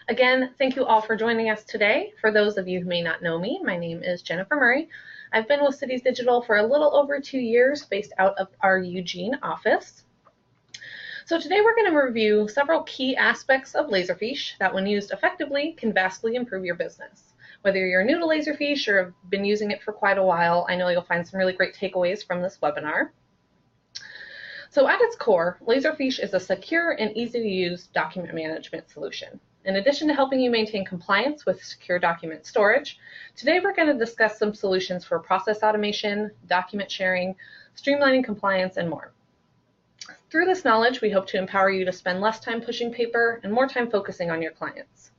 Again, thank you all for joining us today. For those of you who may not know me, my name is Jennifer Murray. I've been with Cities Digital for a little over 2 years, based out of our Eugene office. So today we're going to review several key aspects of Laserfiche that, when used effectively, can vastly improve your business. Whether you're new to Laserfiche or have been using it for quite a while, I know you'll find some really great takeaways from this webinar. So at its core, Laserfiche is a secure and easy-to-use document management solution. In addition to helping you maintain compliance with secure document storage, today we're going to discuss some solutions for process automation, document sharing, streamlining compliance, and more. Through this knowledge, we hope to empower you to spend less time pushing paper and more time focusing on your clients.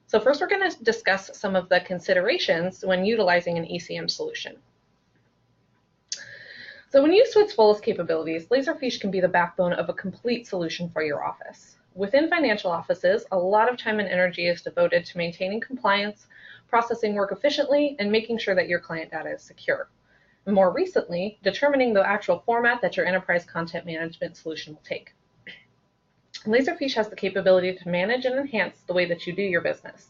So first, we're going to discuss some of the considerations when utilizing an ECM solution. So when used to its fullest capabilities, Laserfiche can be the backbone of a complete solution for your office. Within financial offices, a lot of time and energy is devoted to maintaining compliance, processing work efficiently, and making sure that your client data is secure. And more recently, determining the actual format that your enterprise content management solution will take. Laserfiche has the capability to manage and enhance the way that you do your business.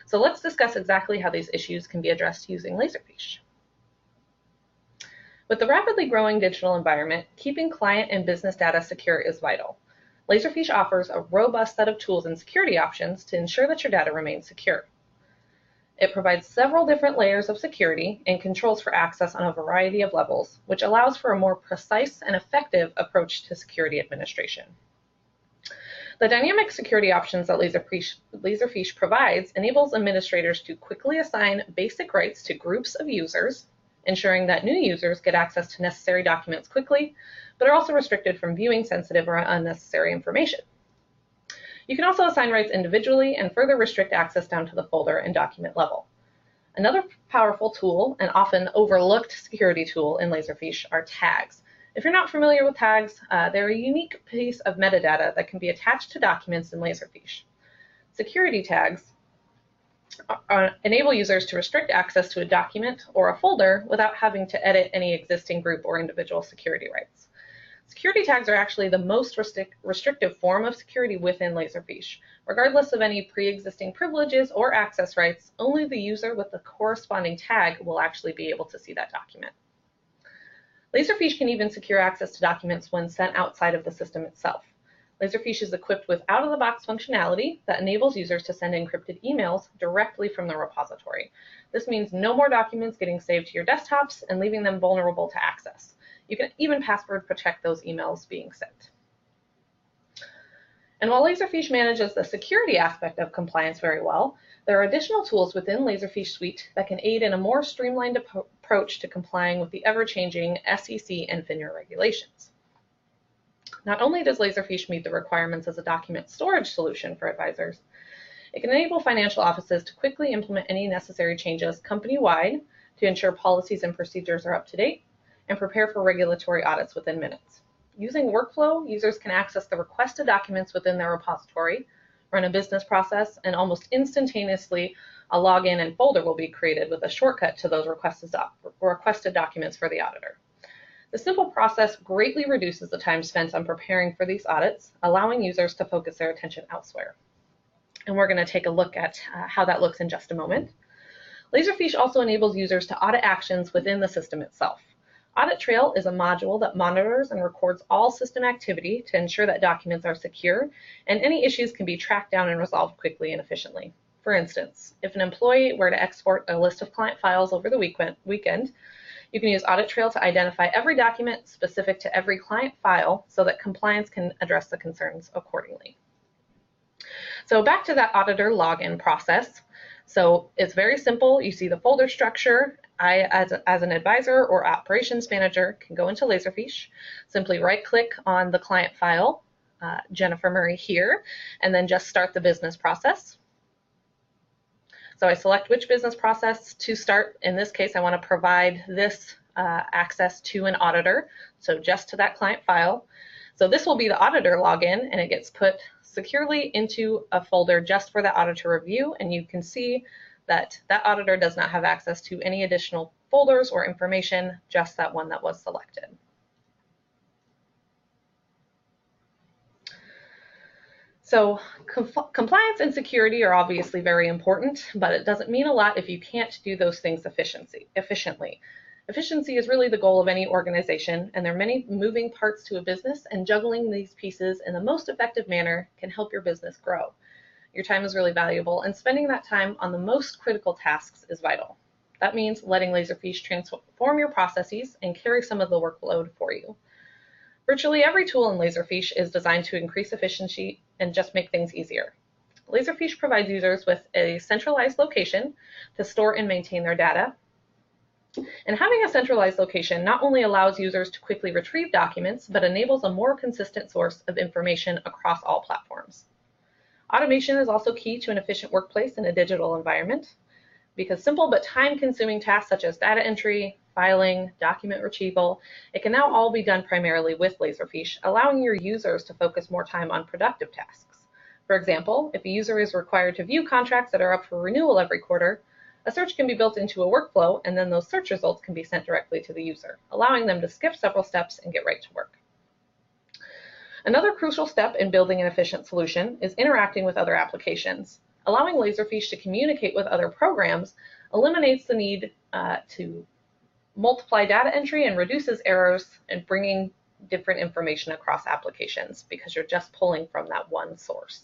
So let's discuss exactly how these issues can be addressed using Laserfiche. With the rapidly growing digital environment, keeping client and business data secure is vital. Laserfiche offers a robust set of tools and security options to ensure that your data remains secure. It provides several different layers of security and controls for access on a variety of levels, which allows for a more precise and effective approach to security administration. The dynamic security options that Laserfiche provides enables administrators to quickly assign basic rights to groups of users, ensuring that new users get access to necessary documents quickly, but are also restricted from viewing sensitive or unnecessary information. You can also assign rights individually and further restrict access down to the folder and document level. Another powerful tool, and often overlooked security tool in Laserfiche, are tags. If you're not familiar with tags, they're a unique piece of metadata that can be attached to documents in Laserfiche. Security tags enable users to restrict access to a document or a folder without having to edit any existing group or individual security rights. Security tags are actually the most restrictive form of security within Laserfiche. Regardless of any pre-existing privileges or access rights, only the user with the corresponding tag will actually be able to see that document. Laserfiche can even secure access to documents when sent outside of the system itself. Laserfiche is equipped with out-of-the-box functionality that enables users to send encrypted emails directly from the repository. This means no more documents getting saved to your desktops and leaving them vulnerable to access. You can even password protect those emails being sent. And while Laserfiche manages the security aspect of compliance very well, there are additional tools within Laserfiche Suite that can aid in a more streamlined approach to complying with the ever-changing SEC and FINRA regulations. Not only does Laserfiche meet the requirements as a document storage solution for advisors, it can enable financial offices to quickly implement any necessary changes company-wide to ensure policies and procedures are up to date and prepare for regulatory audits within minutes. Using Workflow, users can access the requested documents within their repository, run a business process, and almost instantaneously a login and folder will be created with a shortcut to those requested documents for the auditor. The simple process greatly reduces the time spent on preparing for these audits, allowing users to focus their attention elsewhere. And we're going to take a look at how that looks in just a moment. Laserfiche also enables users to audit actions within the system itself. Audit Trail is a module that monitors and records all system activity to ensure that documents are secure and any issues can be tracked down and resolved quickly and efficiently. For instance, if an employee were to export a list of client files over the weekend, you can use Audit Trail to identify every document specific to every client file so that compliance can address the concerns accordingly. So back to that auditor login process. So it's very simple. You see the folder structure. I, as an advisor or operations manager, can go into Laserfiche, simply right-click on the client file, Jennifer Murray here, and then just start the business process. So I select which business process to start. In this case, I want to provide this access to an auditor, so just to that client file. So this will be the auditor login, and it gets put securely into a folder just for the auditor review, and you can see that that auditor does not have access to any additional folders or information, just that one that was selected. So compliance and security are obviously very important, but it doesn't mean a lot if you can't do those things efficiently. Efficiency is really the goal of any organization, and there are many moving parts to a business, and juggling these pieces in the most effective manner can help your business grow. Your time is really valuable, and spending that time on the most critical tasks is vital. That means letting Laserfiche transform your processes and carry some of the workload for you. Virtually every tool in Laserfiche is designed to increase efficiency and just make things easier. Laserfiche provides users with a centralized location to store and maintain their data. And having a centralized location not only allows users to quickly retrieve documents, but enables a more consistent source of information across all platforms. Automation is also key to an efficient workplace in a digital environment, because simple but time-consuming tasks such as data entry, filing, document retrieval, it can now all be done primarily with Laserfiche, allowing your users to focus more time on productive tasks. For example, if a user is required to view contracts that are up for renewal every quarter, a search can be built into a workflow, and then those search results can be sent directly to the user, allowing them to skip several steps and get right to work. Another crucial step in building an efficient solution is interacting with other applications. Allowing Laserfiche to communicate with other programs eliminates the need to multiply data entry and reduces errors and bringing different information across applications, because you're just pulling from that one source.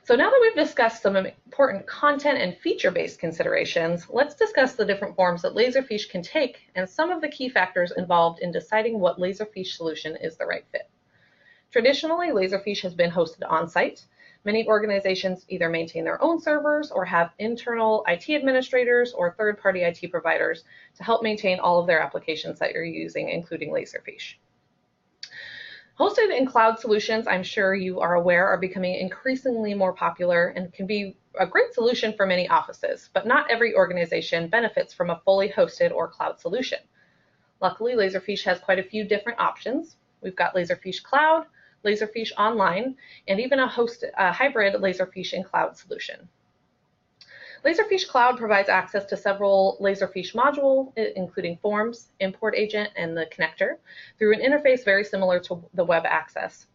So now that we've discussed some important content and feature-based considerations, let's discuss the different forms that Laserfiche can take and some of the key factors involved in deciding what Laserfiche solution is the right fit. Traditionally, Laserfiche has been hosted on-site. Many organizations either maintain their own servers or have internal IT administrators or third-party IT providers to help maintain all of their applications that you're using, including Laserfiche. Hosted in cloud solutions, I'm sure you are aware, are becoming increasingly more popular and can be a great solution for many offices, but not every organization benefits from a fully hosted or cloud solution. Luckily, Laserfiche has quite a few different options. We've got Laserfiche Cloud, Laserfiche Online, and even a hybrid Laserfiche in Cloud solution. Laserfiche Cloud provides access to several Laserfiche modules, including Forms, Import Agent, and the connector, through an interface very similar to the web access.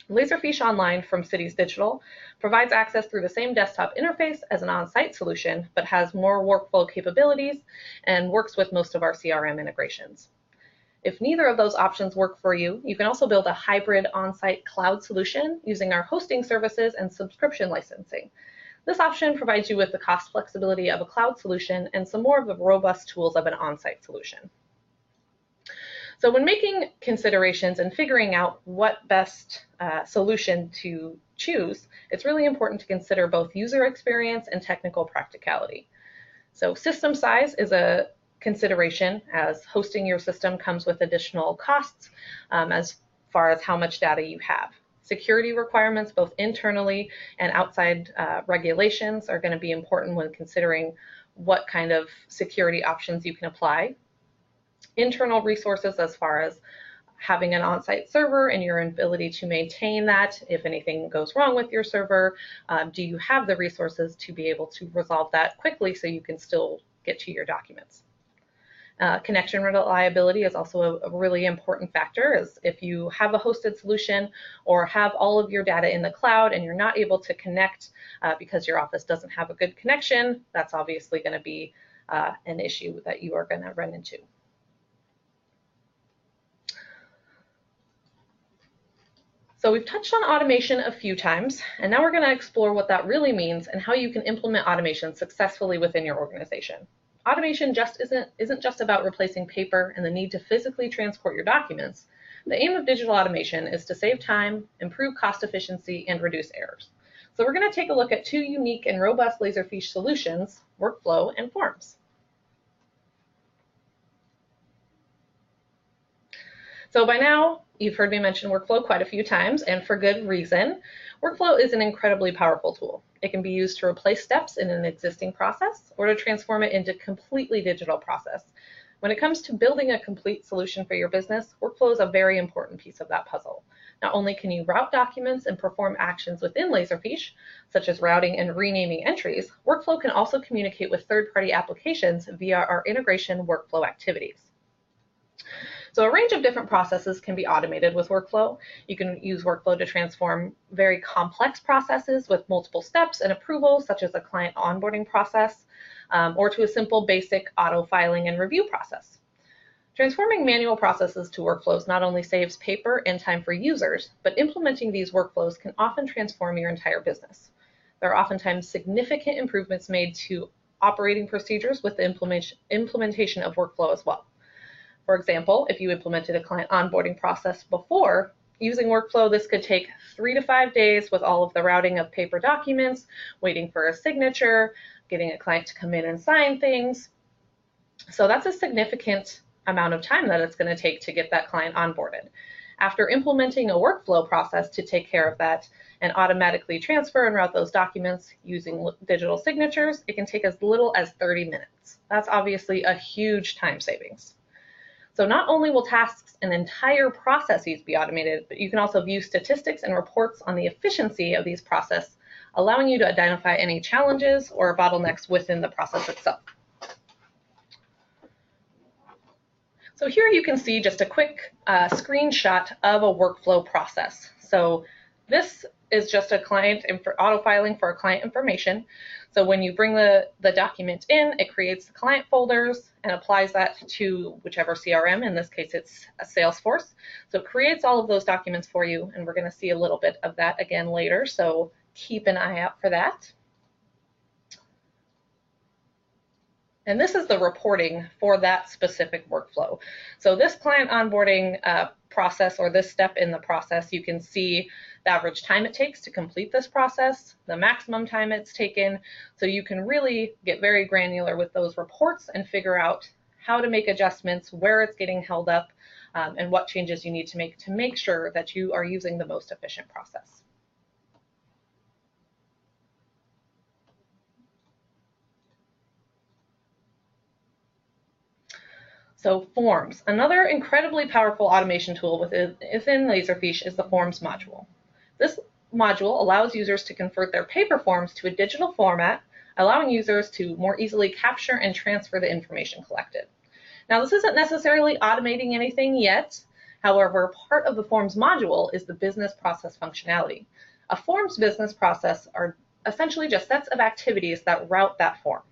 Laserfiche Online from Cities Digital provides access through the same desktop interface as an on-site solution, but has more workflow capabilities and works with most of our CRM integrations. If neither of those options work for you, you can also build a hybrid on-site cloud solution using our hosting services and subscription licensing. This option provides you with the cost flexibility of a cloud solution and some more of the robust tools of an on-site solution. So when making considerations and figuring out what best solution to choose, it's really important to consider both user experience and technical practicality. So system size is a consideration, as hosting your system comes with additional costs as far as how much data you have. Security requirements, both internally and outside regulations, are going to be important when considering what kind of security options you can apply. Internal resources, as far as having an on-site server and your ability to maintain that if anything goes wrong with your server. Do you have the resources to be able to resolve that quickly so you can still get to your documents? Connection reliability is also a really important factor, as if you have a hosted solution or have all of your data in the cloud and you're not able to connect because your office doesn't have a good connection, that's obviously going to be an issue that you are going to run into. So we've touched on automation a few times, and now we're going to explore what that really means and how you can implement automation successfully within your organization. Automation isn't just about replacing paper and the need to physically transport your documents. The aim of digital automation is to save time, improve cost efficiency, and reduce errors. So we're going to take a look at two unique and robust Laserfiche solutions, Workflow and Forms. So by now, you've heard me mention Workflow quite a few times, and for good reason. Workflow is an incredibly powerful tool. It can be used to replace steps in an existing process or to transform it into a completely digital process. When it comes to building a complete solution for your business, Workflow is a very important piece of that puzzle. Not only can you route documents and perform actions within Laserfiche, such as routing and renaming entries, workflow can also communicate with third-party applications via our integration workflow activities. So a range of different processes can be automated with workflow. You can use workflow to transform very complex processes with multiple steps and approvals, such as a client onboarding process, or to a simple basic auto filing and review process. Transforming manual processes to workflows not only saves paper and time for users, but implementing these workflows can often transform your entire business. There are oftentimes significant improvements made to operating procedures with the implementation of workflow as well. For example, if you implemented a client onboarding process before, using workflow, this could take 3 to 5 days with all of the routing of paper documents, waiting for a signature, getting a client to come in and sign things. So that's a significant amount of time that it's going to take to get that client onboarded. After implementing a workflow process to take care of that and automatically transfer and route those documents using digital signatures, it can take as little as 30 minutes. That's obviously a huge time savings. So not only will tasks and entire processes be automated, but you can also view statistics and reports on the efficiency of these processes, allowing you to identify any challenges or bottlenecks within the process itself. So here you can see just a quick screenshot of a workflow process. So this is just a client auto filing for a client information. So when you bring the document in, it creates the client folders and applies that to whichever CRM. In this case, it's a Salesforce. So it creates all of those documents for you, and we're going to see a little bit of that again later. So keep an eye out for that. And this is the reporting for that specific workflow. So this client onboarding process, or this step in the process, you can see the average time it takes to complete this process, the maximum time it's taken. So you can really get very granular with those reports and figure out how to make adjustments, where it's getting held up, and what changes you need to make sure that you are using the most efficient process. So forms. Another incredibly powerful automation tool within Laserfiche is the forms module. This module allows users to convert their paper forms to a digital format, allowing users to more easily capture and transfer the information collected. Now, this isn't necessarily automating anything yet. However, part of the forms module is the business process functionality. A forms business process are essentially just sets of activities that route that form.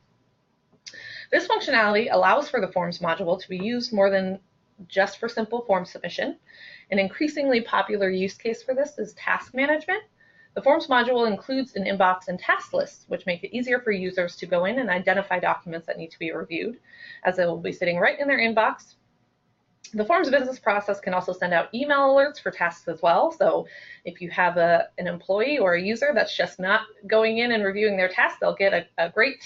This functionality allows for the forms module to be used more than just for simple form submission. An increasingly popular use case for this is task management. The forms module includes an inbox and task lists, which make it easier for users to go in and identify documents that need to be reviewed, as they will be sitting right in their inbox. The forms business process can also send out email alerts for tasks as well. So if you have an employee or a user that's just not going in and reviewing their tasks, they'll get a great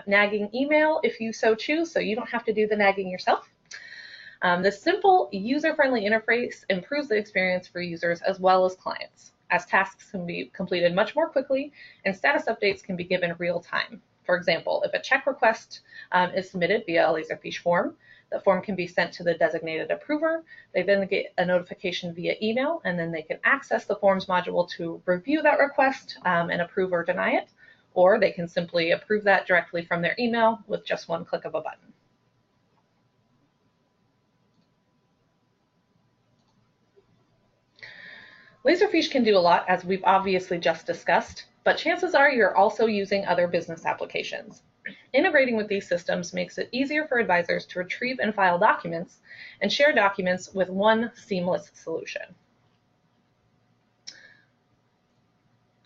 nagging email if you so choose, so you don't have to do the nagging yourself. This simple, user-friendly interface improves the experience for users as well as clients, as tasks can be completed much more quickly and status updates can be given real time. For example, if a check request is submitted via a Laserfiche form, the form can be sent to the designated approver. They then get a notification via email, and then they can access the forms module to review that request and approve or deny it, or they can simply approve that directly from their email with just one click of a button. Laserfiche can do a lot, as we've obviously just discussed, but chances are you're also using other business applications. Integrating with these systems makes it easier for advisors to retrieve and file documents and share documents with one seamless solution.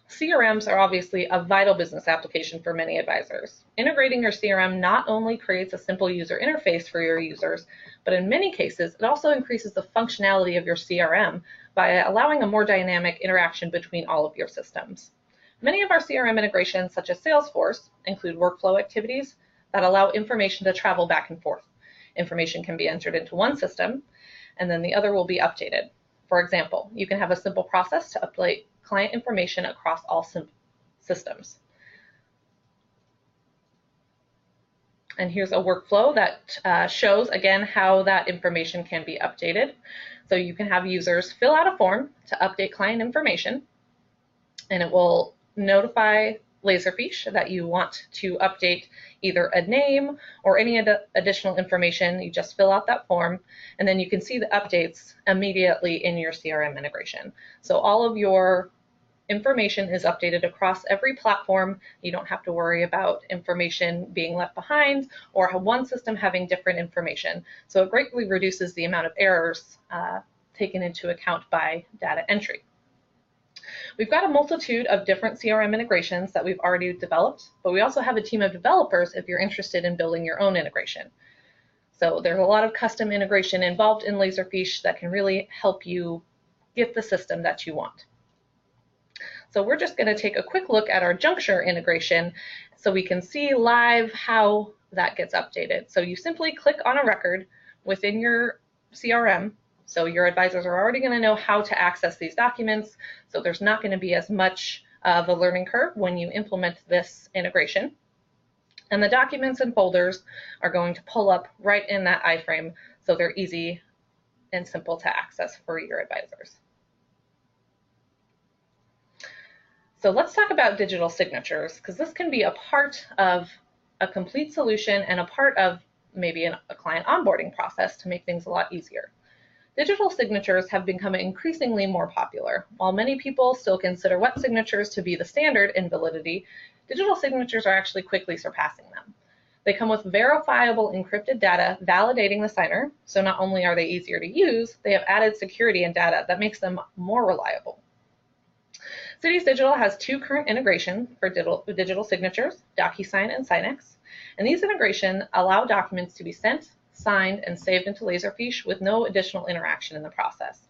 CRMs are obviously a vital business application for many advisors. Integrating your CRM not only creates a simple user interface for your users, but in many cases, it also increases the functionality of your CRM by allowing a more dynamic interaction between all of your systems. Many of our CRM integrations, such as Salesforce, include workflow activities that allow information to travel back and forth. Information can be entered into one system, and then the other will be updated. For example, you can have a simple process to update client information across all systems. And here's a workflow that shows, again, how that information can be updated. So you can have users fill out a form to update client information, and it will notify Laserfiche that you want to update either a name or any additional information. You just fill out that form, and then you can see the updates immediately in your CRM integration. So all of your information is updated across every platform. You don't have to worry about information being left behind or one system having different information. So it greatly reduces the amount of errors taken into account by data entry. We've got a multitude of different CRM integrations that we've already developed, but we also have a team of developers if you're interested in building your own integration. So there's a lot of custom integration involved in Laserfiche that can really help you get the system that you want. So we're just going to take a quick look at our juncture integration so we can see live how that gets updated. So you simply click on a record within your CRM. So your advisors are already going to know how to access these documents. So there's not going to be as much of a learning curve when you implement this integration. And the documents and folders are going to pull up right in that iframe. So they're easy and simple to access for your advisors. So let's talk about digital signatures, because this can be a part of a complete solution and a part of maybe a client onboarding process to make things a lot easier. Digital signatures have become increasingly more popular. While many people still consider wet signatures to be the standard in validity, digital signatures are actually quickly surpassing them. They come with verifiable encrypted data validating the signer, so not only are they easier to use, they have added security and data that makes them more reliable. Cities Digital has two current integrations for digital signatures, DocuSign and Signex, and these integrations allow documents to be sent, signed, and saved into Laserfiche with no additional interaction in the process.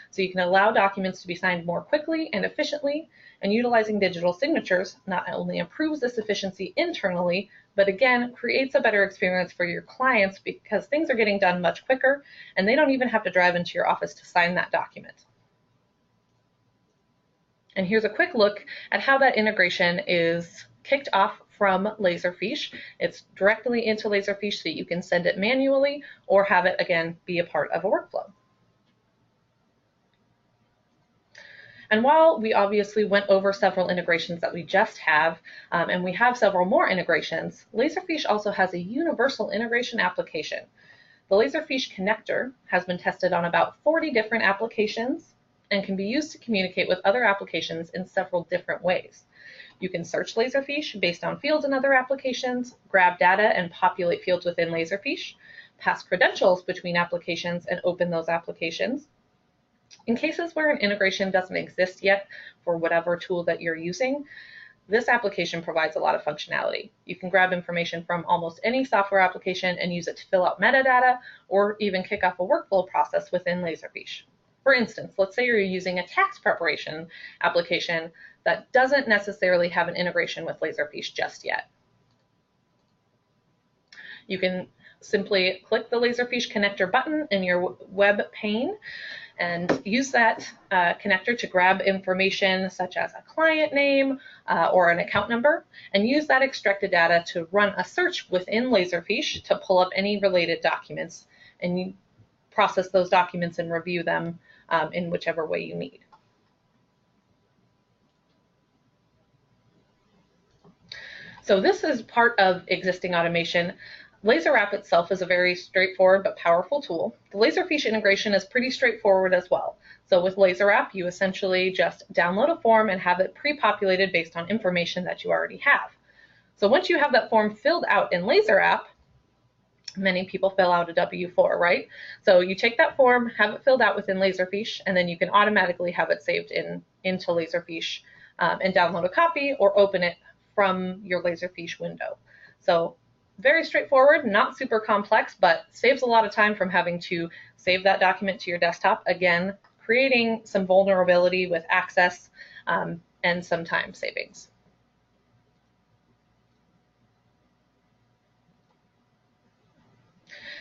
So you can allow documents to be signed more quickly and efficiently, and utilizing digital signatures not only improves this efficiency internally, but again, creates a better experience for your clients because things are getting done much quicker, and they don't even have to drive into your office to sign that document. And here's a quick look at how that integration is kicked off from Laserfiche. It's directly into Laserfiche so you can send it manually or have it, again, be a part of a workflow. And while we obviously went over several integrations that we just have, and we have several more integrations, Laserfiche also has a universal integration application. The Laserfiche connector has been tested on about 40 different applications and can be used to communicate with other applications in several different ways. You can search Laserfiche based on fields in other applications, grab data and populate fields within Laserfiche, pass credentials between applications and open those applications. In cases where an integration doesn't exist yet for whatever tool that you're using, this application provides a lot of functionality. You can grab information from almost any software application and use it to fill out metadata or even kick off a workflow process within Laserfiche. For instance, let's say you're using a tax preparation application that doesn't necessarily have an integration with Laserfiche just yet. You can simply click the Laserfiche connector button in your web pane and use that connector to grab information such as a client name or an account number, and use that extracted data to run a search within Laserfiche to pull up any related documents, and you process those documents and review them in whichever way you need. So this is part of existing automation. LaserApp itself is a very straightforward but powerful tool. The Laserfiche integration is pretty straightforward as well. So with LaserApp, you essentially just download a form and have it pre-populated based on information that you already have. So once you have that form filled out in LaserApp, many people fill out a W-4, right? So you take that form, have it filled out within Laserfiche, and then you can automatically have it saved into Laserfiche and download a copy or open it from your Laserfiche window. So very straightforward, not super complex, but saves a lot of time from having to save that document to your desktop. Again, creating some vulnerability with access and some time savings.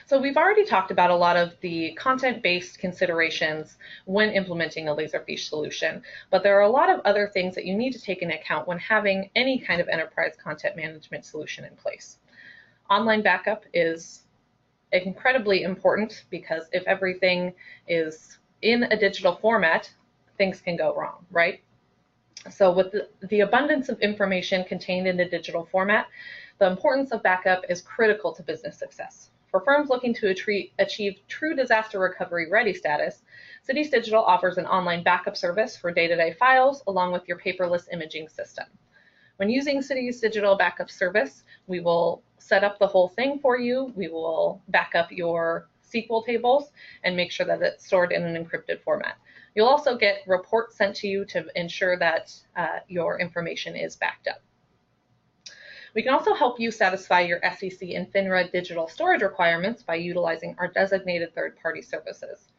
So we've already talked about a lot of the content-based considerations when implementing a Laserfiche solution, but there are a lot of other things that you need to take into account when having any kind of enterprise content management solution in place. Online backup is incredibly important because if everything is in a digital format, things can go wrong, right? So with the abundance of information contained in the digital format, the importance of backup is critical to business success. For firms looking to achieve true disaster recovery ready status, Cities Digital offers an online backup service for day-to-day files along with your paperless imaging system. When using Cities Digital Backup Service, we will set up the whole thing for you. We will back up your SQL tables and make sure that it's stored in an encrypted format. You'll also get reports sent to you to ensure that your information is backed up. We can also help you satisfy your SEC and FINRA digital storage requirements by utilizing our designated third-party services.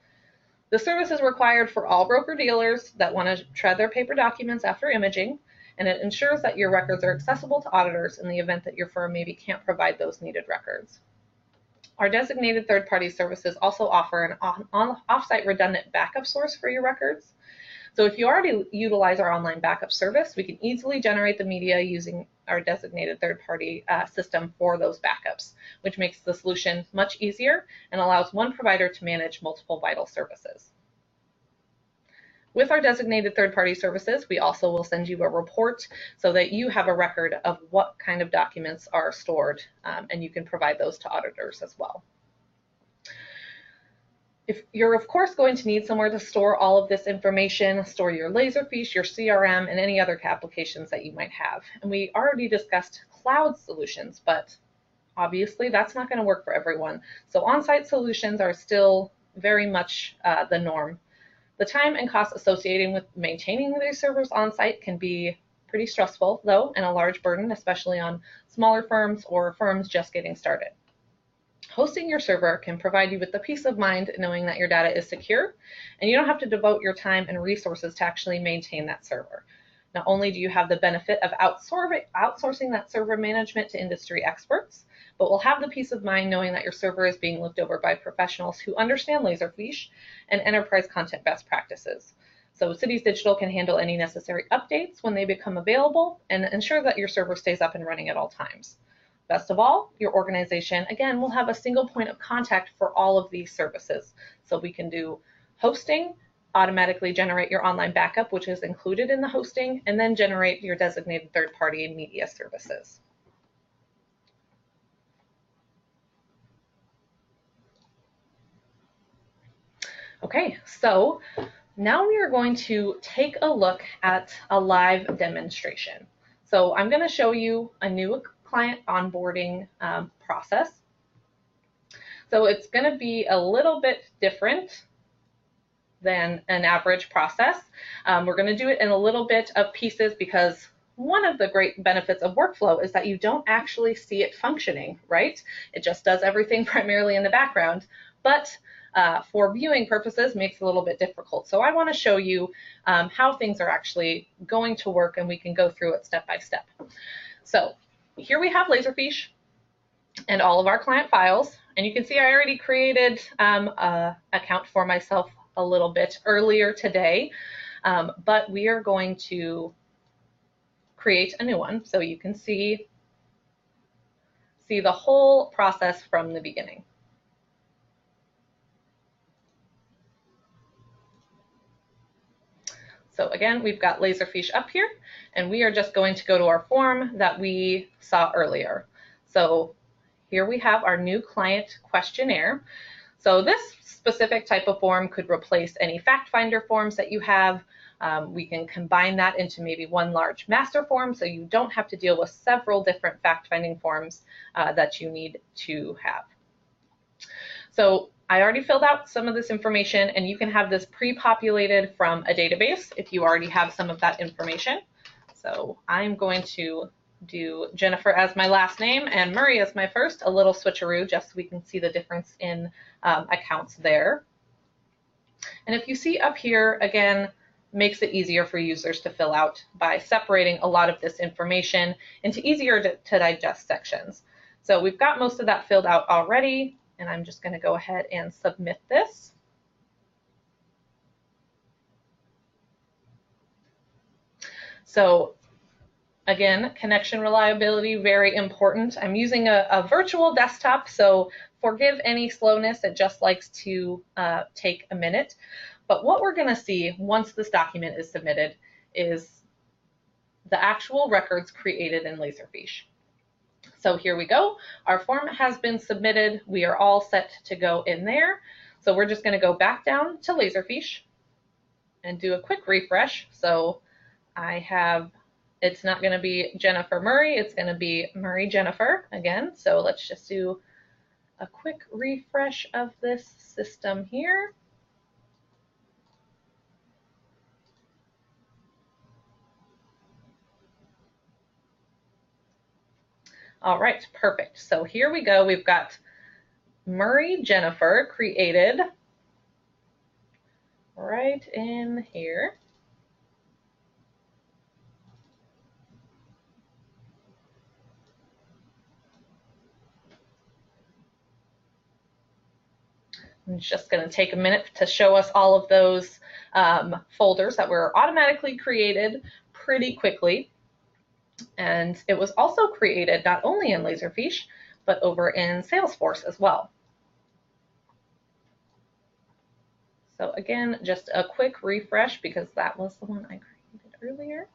The service is required for all broker-dealers that want to shred their paper documents after imaging, and it ensures that your records are accessible to auditors in the event that your firm maybe can't provide those needed records. Our designated third-party services also offer an off-site redundant backup source for your records. So if you already utilize our online backup service, we can easily generate the media using our designated third-party system for those backups, which makes the solution much easier and allows one provider to manage multiple vital services. With our designated third-party services, we also will send you a report so that you have a record of what kind of documents are stored, and you can provide those to auditors as well. If you're, of course, going to need somewhere to store all of this information, store your Laserfiche, your CRM, and any other applications that you might have. And we already discussed cloud solutions, but obviously that's not going to work for everyone. So on-site solutions are still very much the norm. The time and cost associated with maintaining these servers on-site can be pretty stressful, though, and a large burden, especially on smaller firms or firms just getting started. Hosting your server can provide you with the peace of mind knowing that your data is secure, and you don't have to devote your time and resources to actually maintain that server. Not only do you have the benefit of outsourcing that server management to industry experts, but will have the peace of mind knowing that your server is being looked over by professionals who understand Laserfiche and enterprise content best practices. So Cities Digital can handle any necessary updates when they become available and ensure that your server stays up and running at all times. Best of all, your organization, again, will have a single point of contact for all of these services. So we can do hosting, automatically generate your online backup, which is included in the hosting, and then generate your designated third-party and media services. Okay, so now we are going to take a look at a live demonstration. So I'm going to show you a new client onboarding process. So it's going to be a little bit different than an average process. We're going to do it in a little bit of pieces because one of the great benefits of workflow is that you don't actually see it functioning, right? It just does everything primarily in the background, but for viewing purposes makes it a little bit difficult. So I want to show you how things are actually going to work, and we can go through it step by step. So here we have Laserfiche and all of our client files, and you can see I already created an account for myself a little bit earlier today, but we are going to create a new one so you can see the whole process from the beginning. So again, we've got Laserfiche up here, and we are just going to go to our form that we saw earlier. So here we have our new client questionnaire. So this specific type of form could replace any fact finder forms that you have. We can combine that into maybe one large master form so you don't have to deal with several different fact finding forms that you need to have. So I already filled out some of this information, and you can have this pre-populated from a database if you already have some of that information. So I'm going to do Jennifer as my last name and Murray as my first, a little switcheroo just so we can see the difference in accounts there. And if you see up here, again, makes it easier for users to fill out by separating a lot of this information into easier to digest sections. So we've got most of that filled out already, and I'm just going to go ahead and submit this. So Again, connection reliability, very important. I'm using a virtual desktop, so forgive any slowness. It just likes to take a minute. But what we're going to see once this document is submitted is the actual records created in Laserfiche. So here we go. Our form has been submitted. We are all set to go in there. So we're just going to go back down to Laserfiche and do a quick refresh. So I have, it's not going to be Jennifer Murray, it's going to be Murray Jennifer again. So let's just do a quick refresh of this system here. All right, perfect. So here we go. We've got Murray Jennifer created right in here. It's just going to take a minute to show us all of those folders that were automatically created pretty quickly. And it was also created not only in Laserfiche, but over in Salesforce as well. So again, just a quick refresh because that was the one I created earlier.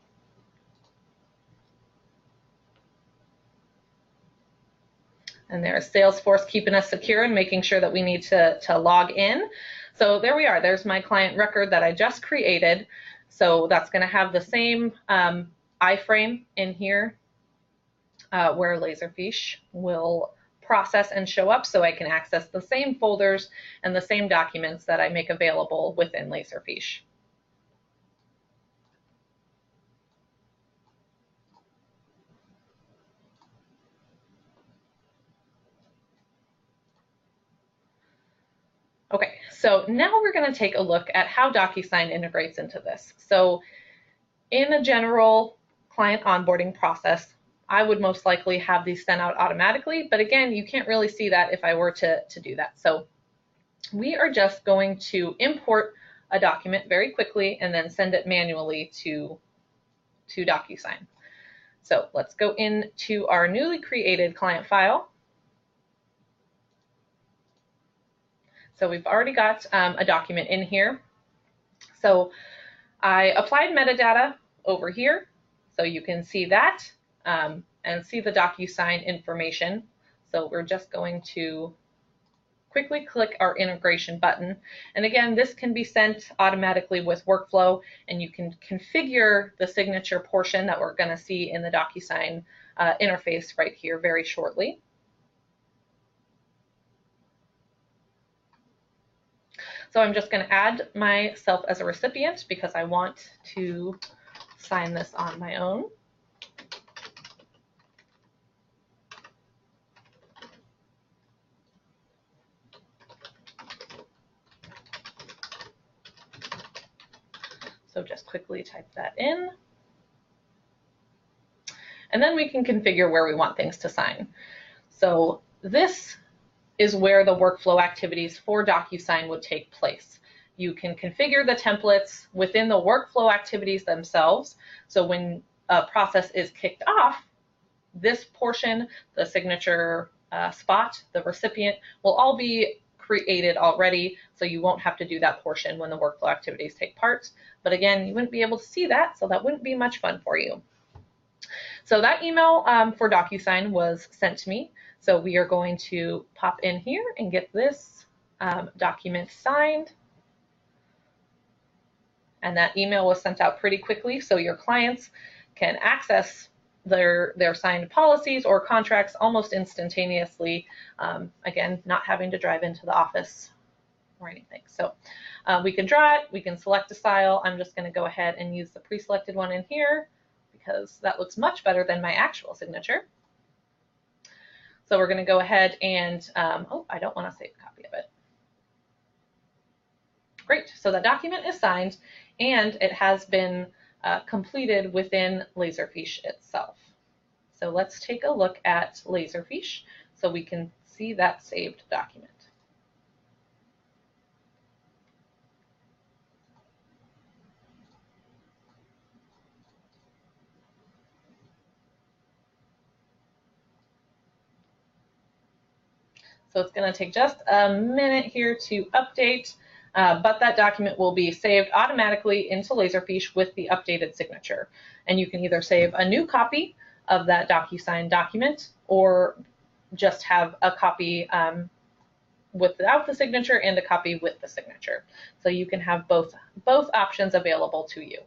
And there's Salesforce keeping us secure and making sure that we need to log in. So there we are. There's my client record that I just created. So that's going to have the same iframe in here where Laserfiche will process and show up, so I can access the same folders and the same documents that I make available within Laserfiche. Okay, so now we're going to take a look at how DocuSign integrates into this. So in a general client onboarding process, I would most likely have these sent out automatically, but again, you can't really see that if I were to do that. So we are just going to import a document very quickly and then send it manually to DocuSign. So let's go into our newly created client file. So we've already got a document in here. So I applied metadata over here, so you can see that and see the DocuSign information. So we're just going to quickly click our integration button. And again, this can be sent automatically with workflow, and you can configure the signature portion that we're going to see in the DocuSign interface right here very shortly. So I'm just going to add myself as a recipient because I want to sign this on my own. So just quickly type that in. And then we can configure where we want things to sign. So this is where the workflow activities for DocuSign would take place. You can configure the templates within the workflow activities themselves. So when a process is kicked off, this portion, the signature spot, the recipient, will all be created already, so you won't have to do that portion when the workflow activities take part. But again, you wouldn't be able to see that, so that wouldn't be much fun for you. So that email for DocuSign was sent to me. So we are going to pop in here and get this document signed. And that email was sent out pretty quickly, so your clients can access their signed policies or contracts almost instantaneously. Again, not having to drive into the office or anything. So we can draw it, we can select a style. I'm just going to go ahead and use the pre-selected one in here because that looks much better than my actual signature. So we're going to go ahead and, oh, I don't want to save a copy of it. Great, so the document is signed and it has been completed within Laserfiche itself. So let's take a look at Laserfiche so we can see that saved document. So it's going to take just a minute here to update, but that document will be saved automatically into Laserfiche with the updated signature. And you can either save a new copy of that DocuSign document or just have a copy without the signature and a copy with the signature. So you can have both options available to you.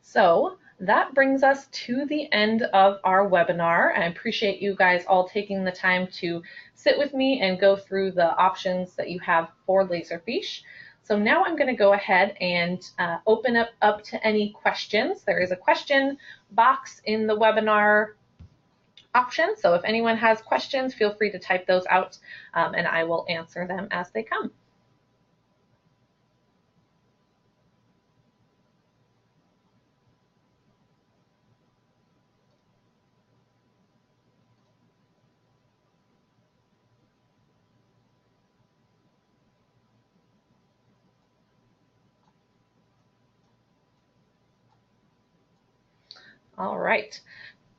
So that brings us to the end of our webinar. I appreciate you guys all taking the time to sit with me and go through the options that you have for Laserfiche. So now I'm going to go ahead and open up to any questions. There is a question box in the webinar option. So if anyone has questions, feel free to type those out and I will answer them as they come. All right.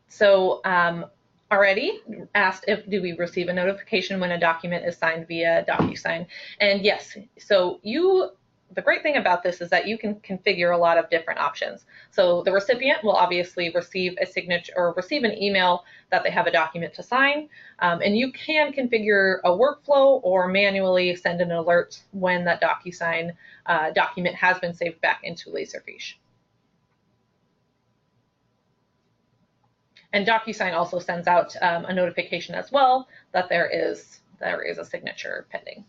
So already asked do we receive a notification when a document is signed via DocuSign? And yes, so the great thing about this is that you can configure a lot of different options. So the recipient will obviously receive a signature or receive an email that they have a document to sign, and you can configure a workflow or manually send an alert when that DocuSign document has been saved back into Laserfiche. And DocuSign also sends out a notification as well that there is a signature pending.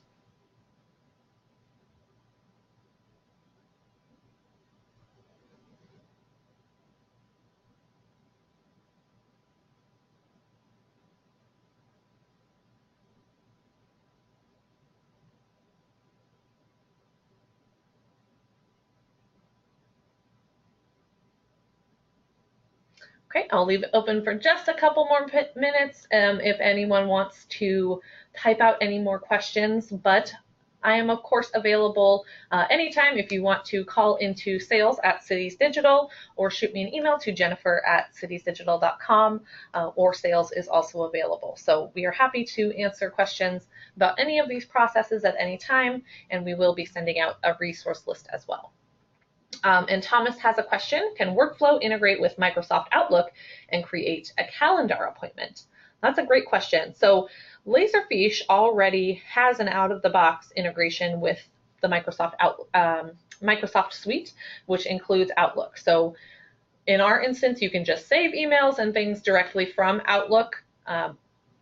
Okay, I'll leave it open for just a couple more minutes if anyone wants to type out any more questions, but I am of course available anytime if you want to call into sales at Cities Digital or shoot me an email to jennifer@citiesdigital.com or sales is also available. So we are happy to answer questions about any of these processes at any time, and we will be sending out a resource list as well. And Thomas has a question: can workflow integrate with Microsoft Outlook and create a calendar appointment? That's a great question. So Laserfiche already has an out-of-the-box integration with the Microsoft Suite, which includes Outlook. So in our instance, you can just save emails and things directly from Outlook.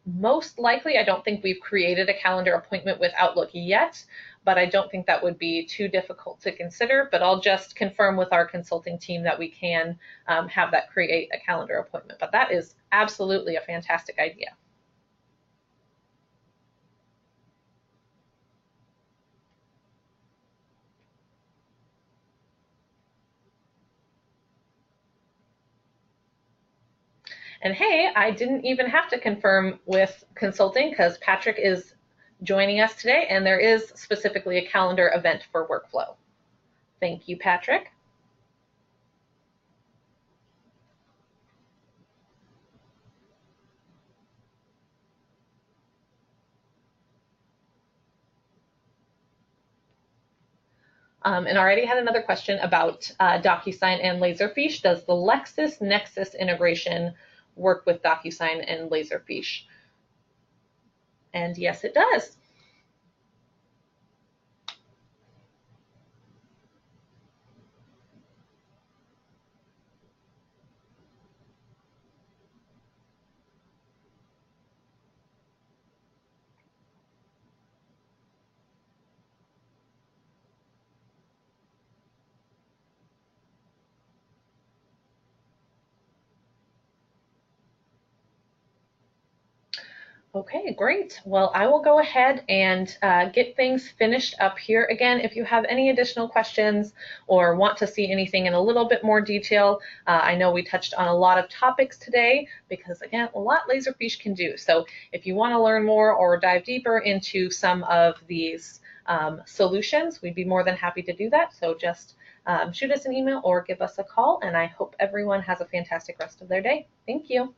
Most likely, I don't think we've created a calendar appointment with Outlook yet, but I don't think that would be too difficult to consider. But I'll just confirm with our consulting team that we can have that create a calendar appointment. But that is absolutely a fantastic idea. And hey, I didn't even have to confirm with consulting because Patrick is joining us today, and there is specifically a calendar event for workflow. Thank you, Patrick. And I already had another question about DocuSign and Laserfiche. Does the LexisNexis integration work with DocuSign and Laserfiche? And yes, it does. Okay, great. Well, I will go ahead and get things finished up here. Again, if you have any additional questions or want to see anything in a little bit more detail, I know we touched on a lot of topics today because, again, a lot Laserfiche can do. So if you want to learn more or dive deeper into some of these solutions, we'd be more than happy to do that. So just shoot us an email or give us a call, and I hope everyone has a fantastic rest of their day. Thank you.